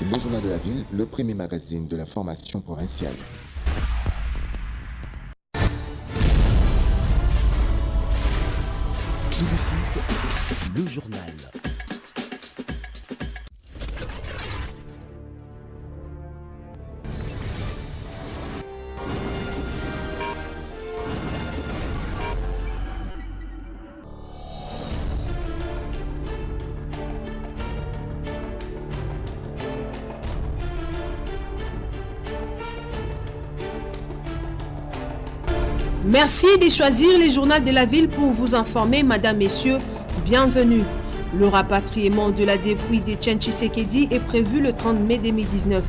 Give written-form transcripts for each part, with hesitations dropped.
Le Journal de la Ville, le premier magazine de l'information provinciale. Tout de suite, le journal. Merci de choisir le journal de la ville pour vous informer, Madame, Messieurs, bienvenue. Le rapatriement de la dépouille de Etienne Tshisekedi est prévu le 30 mai 2019.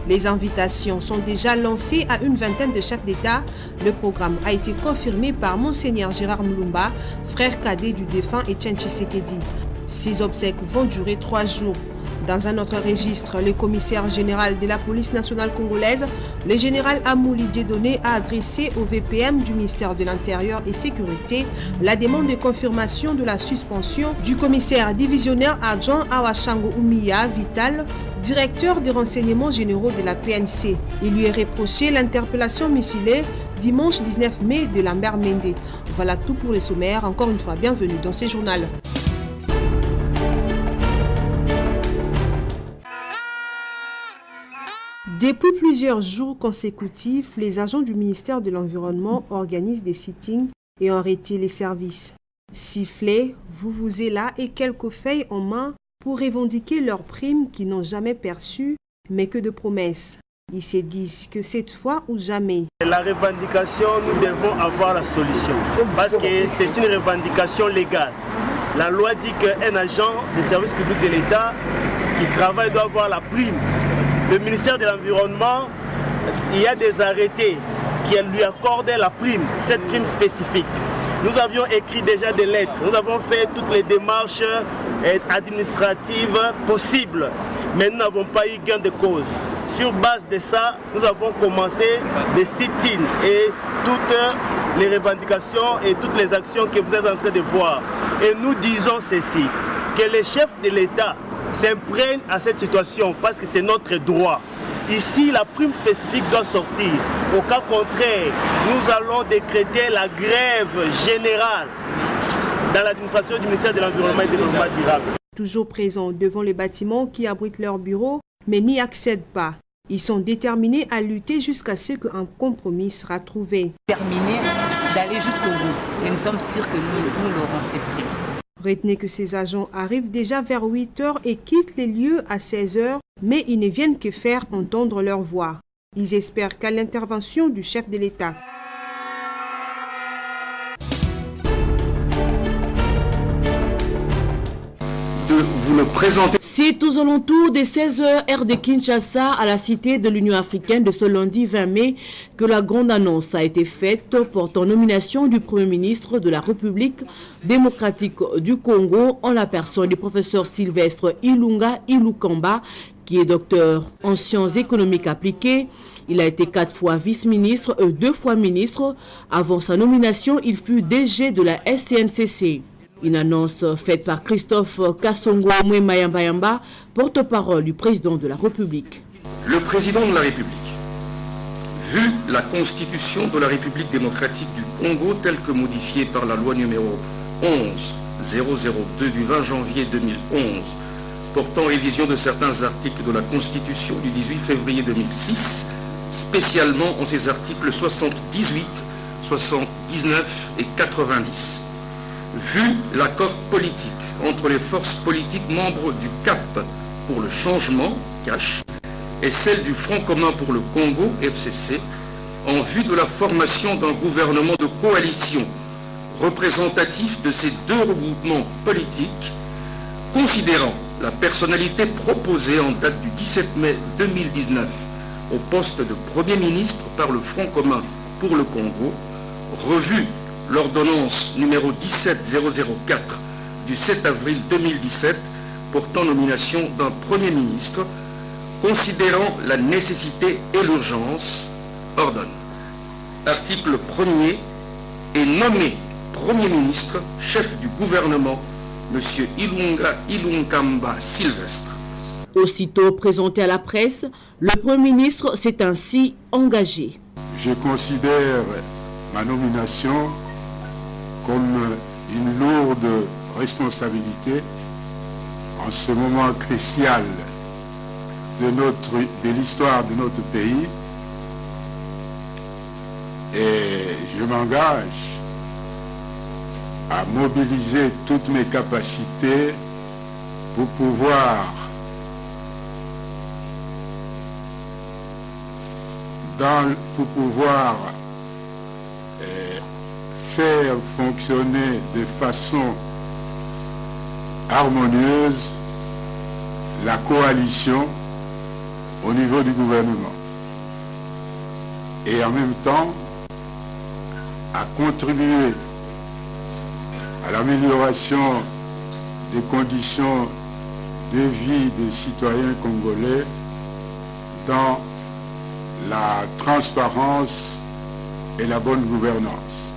Les invitations sont déjà lancées à une vingtaine de chefs d'État. Le programme a été confirmé par Monseigneur Gérard Mulumba, frère cadet du défunt Etienne Tshisekedi. Ces obsèques vont durer 3 jours. Dans un autre registre, le commissaire général de la police nationale congolaise, le général Amouli Dieudonné, a adressé au VPM du ministère de l'Intérieur et Sécurité la demande de confirmation de la suspension du commissaire divisionnaire adjoint Awashango Oumiya Vital, directeur des renseignements généraux de la PNC. Il lui est reproché l'interpellation mutilée dimanche 19 mai de Lambert Mende. Voilà tout pour les sommaires. Encore une fois, bienvenue dans ce journal. Depuis plusieurs jours consécutifs, les agents du ministère de l'Environnement organisent des sittings et ont arrêté les services. Sifflets, vuvuzelas et quelques feuilles en main pour revendiquer leurs primes qu'ils n'ont jamais perçues, mais que de promesses. Ils se disent que cette fois ou jamais. La revendication, nous devons avoir la solution parce que c'est une revendication légale. La loi dit qu'un agent des services publics de l'État qui travaille doit avoir la prime. Le ministère de l'Environnement, il y a des arrêtés qui lui accordaient la prime, cette prime spécifique. Nous avions écrit déjà des lettres, nous avons fait toutes les démarches administratives possibles, mais nous n'avons pas eu gain de cause. Sur base de ça, nous avons commencé des sit-ins et toutes les revendications et toutes les actions que vous êtes en train de voir. Et nous disons ceci, que les chefs de l'État s'imprègnent à cette situation parce que c'est notre droit. Ici, la prime spécifique doit sortir. Au cas contraire, nous allons décréter la grève générale dans l'administration du ministère de l'Environnement et du Développement durable. Toujours présents devant les bâtiments qui abritent leurs bureaux, mais n'y accèdent pas. Ils sont déterminés à lutter jusqu'à ce qu'un compromis sera trouvé. Terminer d'aller jusqu'au bout. Et nous sommes sûrs que nous l'aurons cette prime. Retenez que ces agents arrivent déjà vers 8 h et quittent les lieux à 16 h, mais ils ne viennent que faire entendre leur voix. Ils espèrent qu'à l'intervention du chef de l'État. Vous le présentez. C'est aux alentours des 16 h heure de Kinshasa, à la cité de l'Union africaine, de ce lundi 20 mai, que la grande annonce a été faite portant nomination du Premier ministre de la République démocratique du Congo en la personne du professeur Sylvestre Ilunga Ilukamba, qui est docteur en sciences économiques appliquées. Il a été 4 fois vice-ministre et 2 fois ministre. Avant sa nomination, il fut DG de la SCNCC. Une annonce faite par Christophe Kassongo Mwemayamba, porte-parole du président de la République. Le président de la République, vu la constitution de la République démocratique du Congo telle que modifiée par la loi numéro 11-002 du 20 janvier 2011, portant révision de certains articles de la Constitution du 18 février 2006, spécialement en ses articles 78, 79 et 90. Vu l'accord politique entre les forces politiques membres du CAP pour le changement, CACH, et celle du Front commun pour le Congo, FCC, en vue de la formation d'un gouvernement de coalition représentatif de ces deux regroupements politiques, considérant la personnalité proposée en date du 17 mai 2019 au poste de Premier ministre par le Front commun pour le Congo, revue l'ordonnance numéro 17004 du 7 avril 2017 portant nomination d'un Premier ministre, considérant la nécessité et l'urgence, ordonne. Article 1er est nommé Premier ministre, chef du gouvernement, M. Ilunga Ilunkamba Sylvestre. Aussitôt présenté à la presse, le Premier ministre s'est ainsi engagé. Je considère ma nomination comme une lourde responsabilité en ce moment crucial de l'histoire de notre pays. Et je m'engage à mobiliser toutes mes capacités pour pouvoir faire fonctionner de façon harmonieuse la coalition au niveau du gouvernement. Et en même temps, à contribuer à l'amélioration des conditions de vie des citoyens congolais dans la transparence et la bonne gouvernance.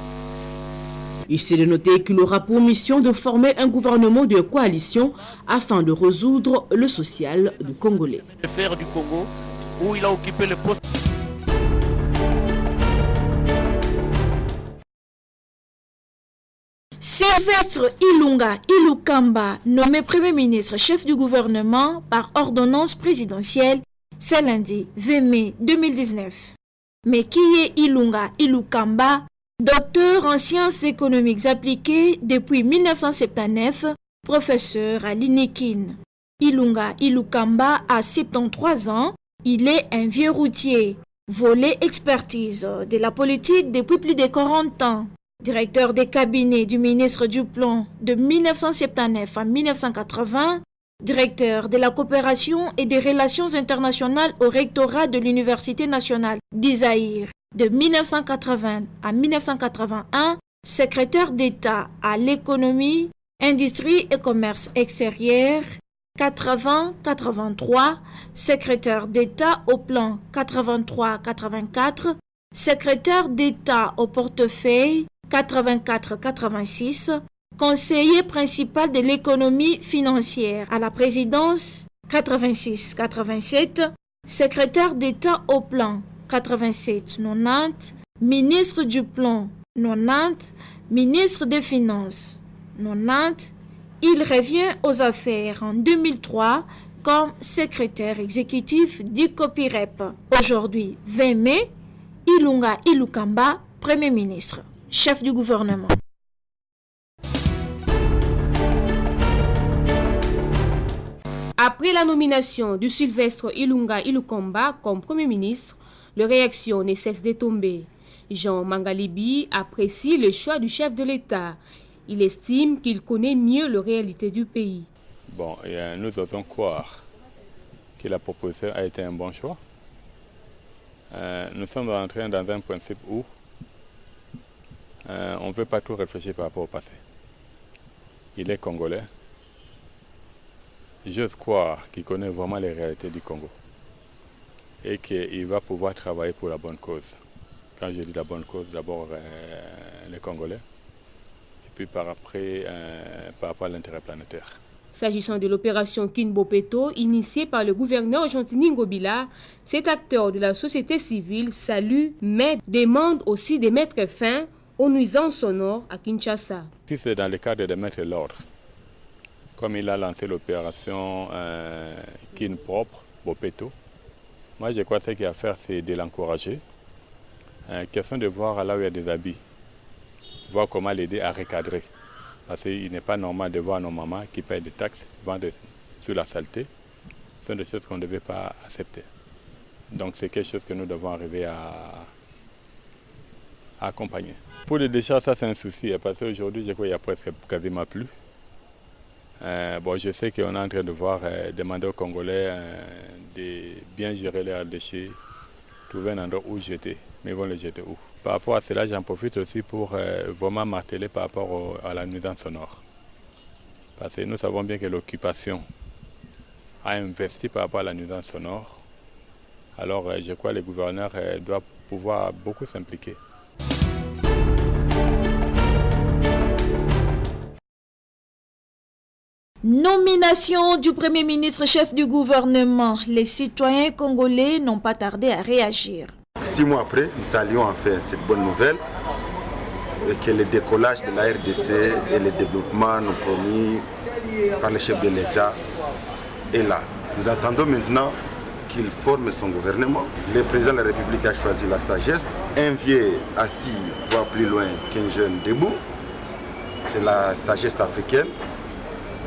Ici de noter qu'il aura pour mission de former un gouvernement de coalition afin de résoudre le social du Congolais. Faire du Congo où il a occupé le poste. Sylvestre Ilunga Ilukamba, nommé Premier ministre chef du gouvernement par ordonnance présidentielle, ce lundi 20 mai 2019. Mais qui est Ilunga Ilukamba, docteur en sciences économiques appliquées depuis 1979, professeur à l'INEKIN. Ilunga Ilukamba a 73 ans, il est un vieux routier, volet expertise de la politique depuis plus de 40 ans. Directeur des cabinets du ministre du Plan de 1979 à 1980, directeur de la coopération et des relations internationales au rectorat de l'Université nationale d'Isaïr de 1980 à 1981, secrétaire d'État à l'économie, industrie et commerce extérieur, 80-83, secrétaire d'État au plan 83-84, secrétaire d'État au portefeuille 84-86, conseiller principal de l'économie financière à la présidence 86-87, secrétaire d'État au plan 87-90, ministre du plan 90, ministre des Finances 90. Il revient aux affaires en 2003 comme secrétaire exécutif du COPIREP. Aujourd'hui, 20 mai, Ilunga Ilukamba, Premier ministre, chef du gouvernement. Après la nomination de Sylvestre Ilunga Ilukamba comme Premier ministre, les réactions ne cessent de tomber. Jean Mangalibi apprécie le choix du chef de l'État. Il estime qu'il connaît mieux la réalité du pays. Bon, nous osons croire que la proposition a été un bon choix. Nous sommes entrés dans un principe où on ne veut pas tout réfléchir par rapport au passé. Il est congolais. J'ose croire qu'il connaît vraiment les réalités du Congo et qu'il va pouvoir travailler pour la bonne cause. Quand je dis la bonne cause, d'abord les Congolais et puis par rapport à l'intérêt planétaire. S'agissant de l'opération Kinbopeto, initiée par le gouverneur Jean-Tini Ngobila, cet acteur de la société civile salue, mais demande aussi de mettre fin aux nuisances sonores à Kinshasa. Si c'est dans le cadre de mettre l'ordre, comme il a lancé l'opération Kin propre, Bopeto, moi je crois que ce qu'il y a à faire, c'est de l'encourager. Question de voir là où il y a des habits, voir comment l'aider à recadrer. Parce qu'il n'est pas normal de voir nos mamans qui payent des taxes, vendent sur la saleté. Ce sont des choses qu'on ne devait pas accepter. Donc c'est quelque chose que nous devons arriver à accompagner. Pour les déchets, ça c'est un souci, parce qu'aujourd'hui, je crois qu'il n'y a presque quasiment plus. Bon, je sais qu'on est en train de demander aux Congolais de bien gérer leurs déchets, trouver un endroit où jeter, mais ils vont les jeter où? Par rapport à cela, j'en profite aussi pour vraiment marteler par rapport à la nuisance sonore. Parce que nous savons bien que l'occupation a investi par rapport à la nuisance sonore. Alors je crois que les gouverneurs doivent pouvoir beaucoup s'impliquer. Nomination du Premier ministre chef du gouvernement. Les citoyens congolais n'ont pas tardé à réagir. 6 mois après, nous saluons enfin cette bonne nouvelle et que le décollage de la RDC et le développement nous promis par le chef de l'État est là. Nous attendons maintenant qu'il forme son gouvernement. Le président de la République a choisi la sagesse. Un vieux assis voit plus loin qu'un jeune debout. C'est la sagesse africaine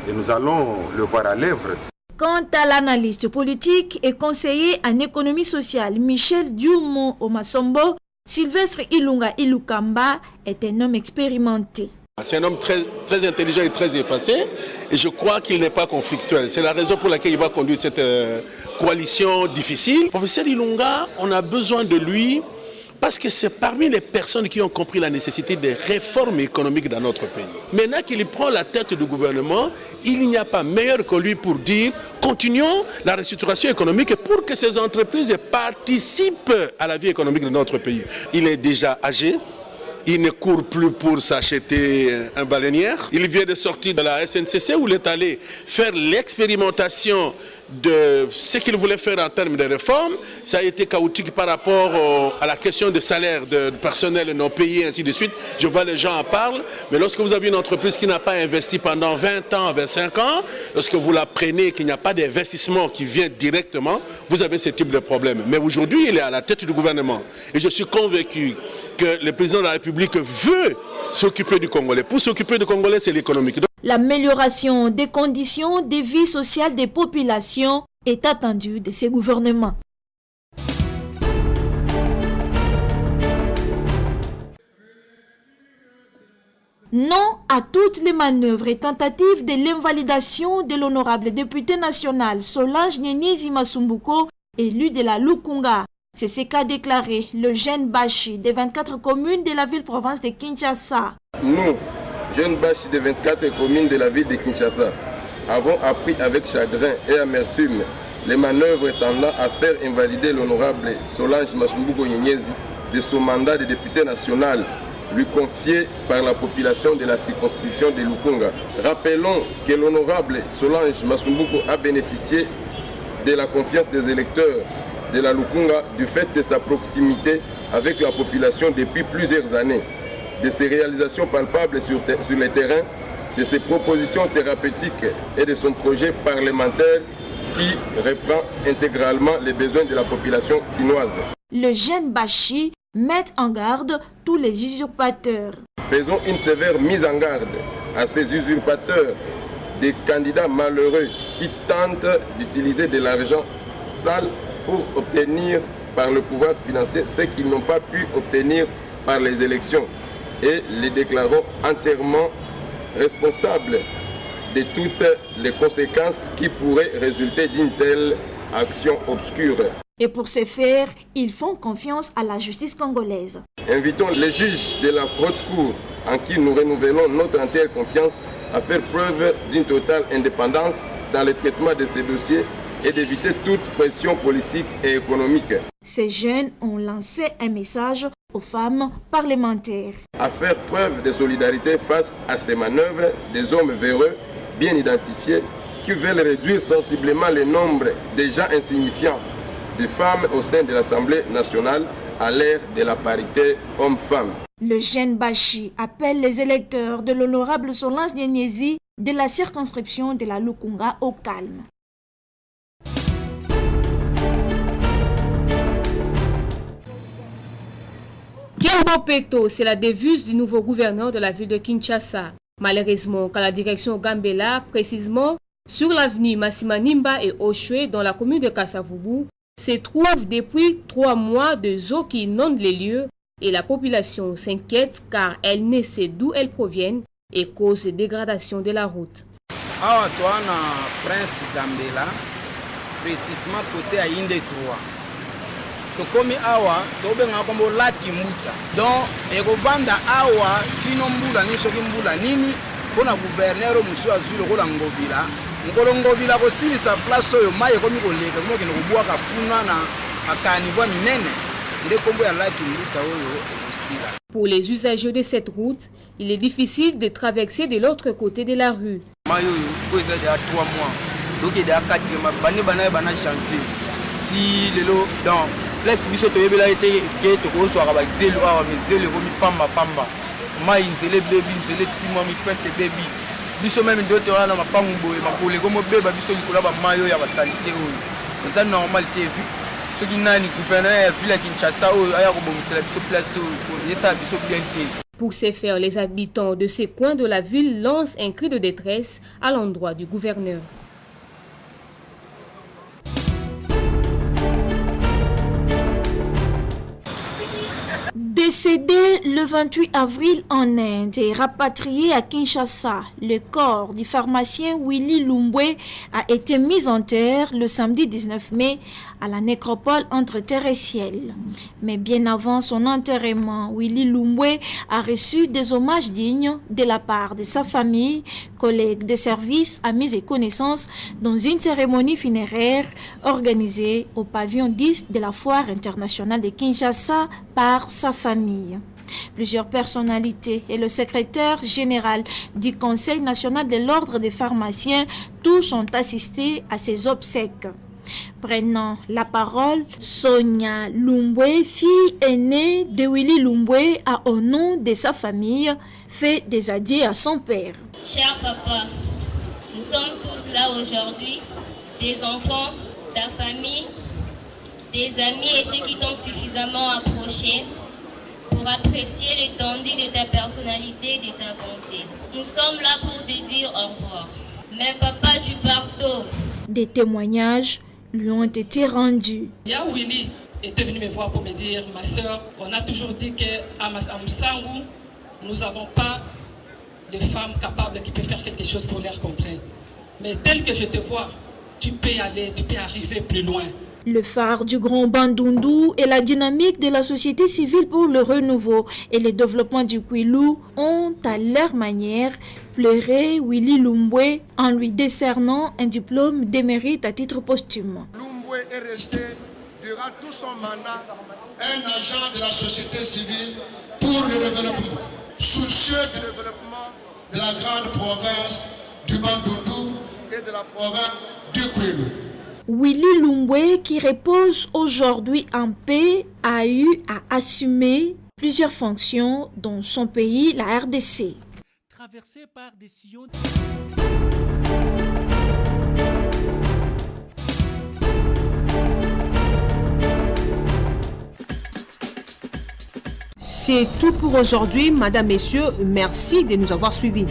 et nous allons le voir à l'œuvre. Quant à l'analyste politique et conseiller en économie sociale Michel Dioumo Omasombo, Sylvestre Ilunga Ilukamba est un homme expérimenté. C'est un homme très intelligent et très effacé et je crois qu'il n'est pas conflictuel. C'est la raison pour laquelle il va conduire cette coalition difficile. Professeur Ilunga, on a besoin de lui parce que c'est parmi les personnes qui ont compris la nécessité des réformes économiques dans notre pays. Maintenant qu'il prend la tête du gouvernement, il n'y a pas meilleur que lui pour dire continuons la restructuration économique pour que ces entreprises participent à la vie économique de notre pays. Il est déjà âgé. Il ne court plus pour s'acheter un baleinière. Il vient de sortir de la SNCC où il est allé faire l'expérimentation de ce qu'il voulait faire en termes de réforme. Ça a été chaotique par rapport à la question de salaire de personnel non payé, ainsi de suite. Je vois les gens en parlent. Mais lorsque vous avez une entreprise qui n'a pas investi pendant 20 ans, 25 ans, lorsque vous la prenez, qu'il n'y a pas d'investissement qui vient directement, vous avez ce type de problème. Mais aujourd'hui, il est à la tête du gouvernement. Et je suis convaincu que le président de la République veut s'occuper du Congolais. Pour s'occuper du Congolais, c'est l'économique. L'amélioration des conditions de vie sociale des populations est attendue de ces gouvernements. Non à toutes les manœuvres et tentatives de l'invalidation de l'honorable député national Solange Nyenyezi Masumbuko, élu de la Lukunga. C'est ce qu'a déclaré le jeune Bashi des 24 communes de la ville-province de Kinshasa. Nous, jeunes Bashi des 24 communes de la ville de Kinshasa, avons appris avec chagrin et amertume les manœuvres tendant à faire invalider l'honorable Solange Masumbuko Nyenyezi de son mandat de député national lui confié par la population de la circonscription de Lukunga. Rappelons que l'honorable Solange Masumbuko a bénéficié de la confiance des électeurs de la Lukunga du fait de sa proximité avec la population depuis plusieurs années, de ses réalisations palpables sur le terrain, de ses propositions thérapeutiques et de son projet parlementaire qui reprend intégralement les besoins de la population quinoise. Le jeune Bashi met en garde tous les usurpateurs. Faisons une sévère mise en garde à ces usurpateurs, des candidats malheureux qui tentent d'utiliser de l'argent sale pour obtenir par le pouvoir financier ce qu'ils n'ont pas pu obtenir par les élections et les déclarons entièrement responsables de toutes les conséquences qui pourraient résulter d'une telle action obscure. Et pour ce faire, ils font confiance à la justice congolaise. Invitons les juges de la haute cour en qui nous renouvelons notre entière confiance à faire preuve d'une totale indépendance dans le traitement de ces dossiers et d'éviter toute pression politique et économique. Ces jeunes ont lancé un message aux femmes parlementaires. À faire preuve de solidarité face à ces manœuvres des hommes véreux, bien identifiés, qui veulent réduire sensiblement le nombre déjà insignifiant de femmes au sein de l'Assemblée nationale à l'ère de la parité homme-femme. Le jeune Bashi appelle les électeurs de l'honorable Solange Nyenyezi de la circonscription de la Lukunga au calme. Kiambo Pekto, c'est la devise du nouveau gouverneur de la ville de Kinshasa. Malheureusement, quand la direction Gambela, précisément sur l'avenue Massima Nimba et Oshwe, dans la commune de Kassavubu, se trouve depuis 3 mois de eaux qui inondent les lieux et la population s'inquiète car elle ne sait d'où elles proviennent et cause de dégradation de la route. Awa toana Prince Gambela, précisément côté à Inde 3. Tokomi awa tobenga kombo laki muta. Donc ekovanda awa kino mbula ni soki mbula nini pona gouverneur musu azulu ko la ngobila. Ngolongovila ko silisa place oyo maye komi koleka komo kene kubwaka kuna na akani bwa minene. Nde kombo ya laki muta oyo ekusila. Pour les usagers de cette route, il est difficile de traverser de l'autre côté de la rue. mayo ko eza de 3 mois donc de 4 mois bana janvier ti lelo donc place biso to yebela été ke to ko soara ba zelo awa mais zelo ko mi pamba mai nzele baby nzele timo mi pese baby biso même ndoto wana mapangu boye makole ko mo beba biso likola ba mayo ya ba salite oyo eza normalité vu ce qui nani gouverneur ya ville Kinshasa oyo aya ko bomisela biso place oyo yesa biso bien te. Pour ce faire, les habitants de ces coins de la ville lancent un cri de détresse à l'endroit du gouverneur. Décédé le 28 avril en Inde et rapatrié à Kinshasa, le corps du pharmacien Willy Lumbwe a été mis en terre le samedi 19 mai à la nécropole entre terre et ciel. Mais bien avant son enterrement, Willy Lumbwe a reçu des hommages dignes de la part de sa famille, collègues de service, amis et connaissances dans une cérémonie funéraire organisée au pavillon 10 de la Foire internationale de Kinshasa par sa famille. Plusieurs personnalités et le secrétaire général du Conseil national de l'ordre des pharmaciens, tous ont assisté à ces obsèques. Prenant la parole, Sonia Lumbwe, fille aînée de Willy Lumbwe, a au nom de sa famille fait des adieux à son père. Cher papa, nous sommes tous là aujourd'hui, des enfants, ta famille, des amis et ceux qui t'ont suffisamment approché pour apprécier l'étendue de ta personnalité et de ta bonté. Nous sommes là pour te dire au revoir. Mais papa du parto. Des témoignages lui ont été rendus. Willy était venu me voir pour me dire, ma soeur, on a toujours dit qu'à Moussangu, nous n'avons pas de femmes capables qui peuvent faire quelque chose pour leurs contraintes. Mais tel que je te vois, tu peux aller, tu peux arriver plus loin. Le phare du Grand Bandundu et la dynamique de la société civile pour le renouveau et le développement du Kwilu ont à leur manière pleuré Willy Lumbwe en lui décernant un diplôme de mérite à titre posthume. Lumbwe est resté durant tout son mandat un agent de la société civile pour le développement, soucieux du développement de la grande province du Bandundu et de la province du Kwilu. Willy Lumbwe, qui repose aujourd'hui en paix, a eu à assumer plusieurs fonctions dans son pays, la RDC. Traversé par des sillons... C'est tout pour aujourd'hui, Madame, Messieurs. Merci de nous avoir suivis.